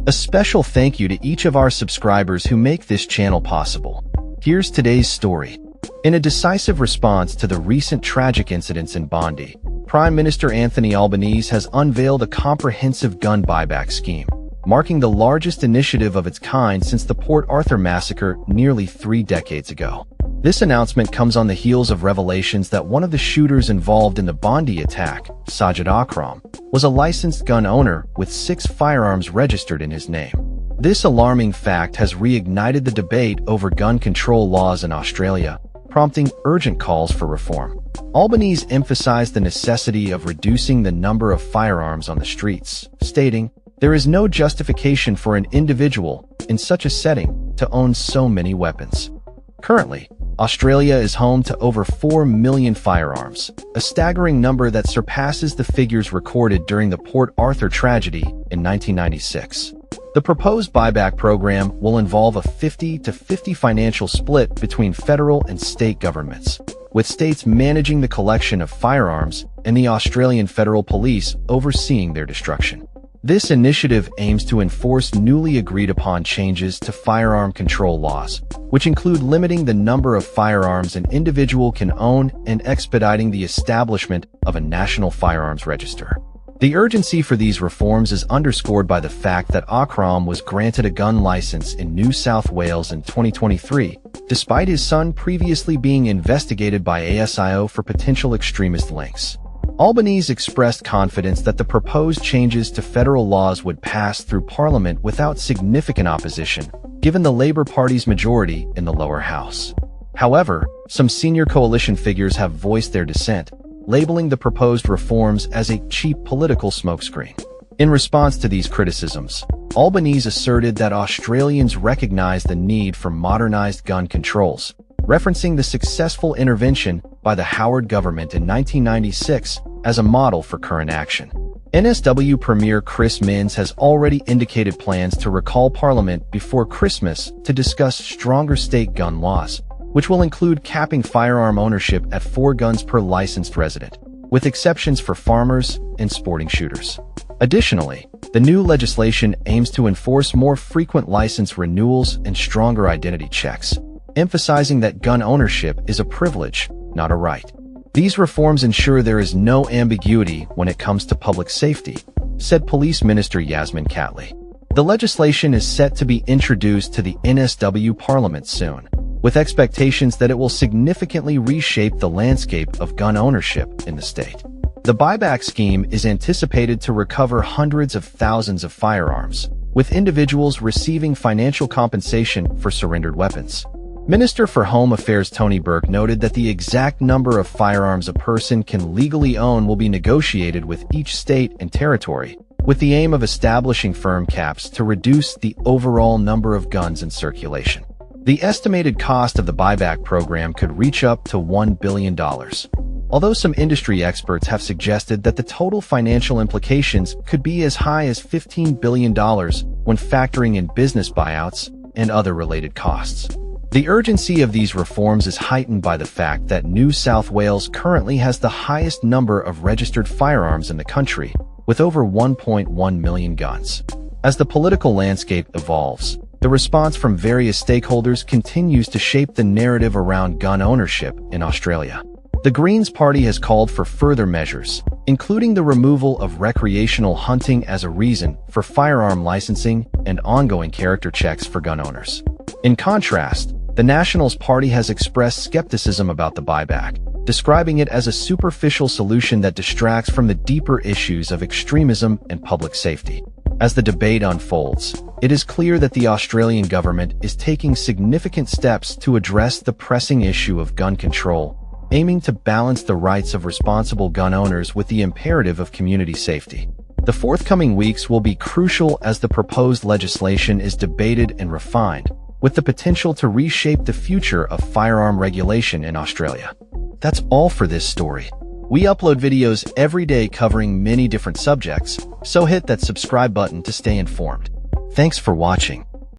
A special thank you to each of our subscribers who make this channel possible. Here's today's story. In a decisive response to the recent tragic incidents in Bondi, Prime Minister Anthony Albanese has unveiled a comprehensive gun buyback scheme, marking the largest initiative of its kind since the Port Arthur massacre nearly 3 decades ago. This announcement comes on the heels of revelations that one of the shooters involved in the Bondi attack, Sajid Akram, was a licensed gun owner with 6 firearms registered in his name. This alarming fact has reignited the debate over gun control laws in Australia, prompting urgent calls for reform. Albanese emphasized the necessity of reducing the number of firearms on the streets, stating, "There is no justification for an individual, in such a setting, to own so many weapons." Currently, Australia is home to over 4 million firearms, a staggering number that surpasses the figures recorded during the Port Arthur tragedy in 1996. The proposed buyback program will involve a 50-50 financial split between federal and state governments, with states managing the collection of firearms and the Australian Federal Police overseeing their destruction. This initiative aims to enforce newly agreed-upon changes to firearm control laws, which include limiting the number of firearms an individual can own and expediting the establishment of a national firearms register. The urgency for these reforms is underscored by the fact that Akram was granted a gun license in New South Wales in 2023, despite his son previously being investigated by ASIO for potential extremist links. Albanese expressed confidence that the proposed changes to federal laws would pass through Parliament without significant opposition, given the Labour Party's majority in the lower house. However, some senior coalition figures have voiced their dissent, labeling the proposed reforms as a cheap political smokescreen. In response to these criticisms, Albanese asserted that Australians recognize the need for modernized gun controls, referencing the successful intervention by the Howard government in 1996 as a model for current action. NSW Premier Chris Minns has already indicated plans to recall Parliament before Christmas to discuss stronger state gun laws, which will include capping firearm ownership at 4 guns per licensed resident, with exceptions for farmers and sporting shooters. Additionally, the new legislation aims to enforce more frequent license renewals and stronger identity checks, emphasizing that gun ownership is a privilege, not a right. These reforms ensure there is no ambiguity when it comes to public safety, said Police Minister Yasmin Catley. The legislation is set to be introduced to the NSW Parliament soon, with expectations that it will significantly reshape the landscape of gun ownership in the state. The buyback scheme is anticipated to recover hundreds of thousands of firearms, with individuals receiving financial compensation for surrendered weapons. Minister for Home Affairs Tony Burke noted that the exact number of firearms a person can legally own will be negotiated with each state and territory, with the aim of establishing firm caps to reduce the overall number of guns in circulation. The estimated cost of the buyback program could reach up to $1 billion, although some industry experts have suggested that the total financial implications could be as high as $15 billion when factoring in business buyouts and other related costs. The urgency of these reforms is heightened by the fact that New South Wales currently has the highest number of registered firearms in the country, with over 1.1 million guns. As the political landscape evolves, the response from various stakeholders continues to shape the narrative around gun ownership in Australia. The Greens Party has called for further measures, including the removal of recreational hunting as a reason for firearm licensing and ongoing character checks for gun owners. In contrast, the Nationals Party has expressed skepticism about the buyback, describing it as a superficial solution that distracts from the deeper issues of extremism and public safety. As the debate unfolds, it is clear that the Australian government is taking significant steps to address the pressing issue of gun control, aiming to balance the rights of responsible gun owners with the imperative of community safety. The forthcoming weeks will be crucial as the proposed legislation is debated and refined, with the potential to reshape the future of firearm regulation in Australia. That's all for this story. We upload videos every day covering many different subjects, so hit that subscribe button to stay informed. Thanks for watching.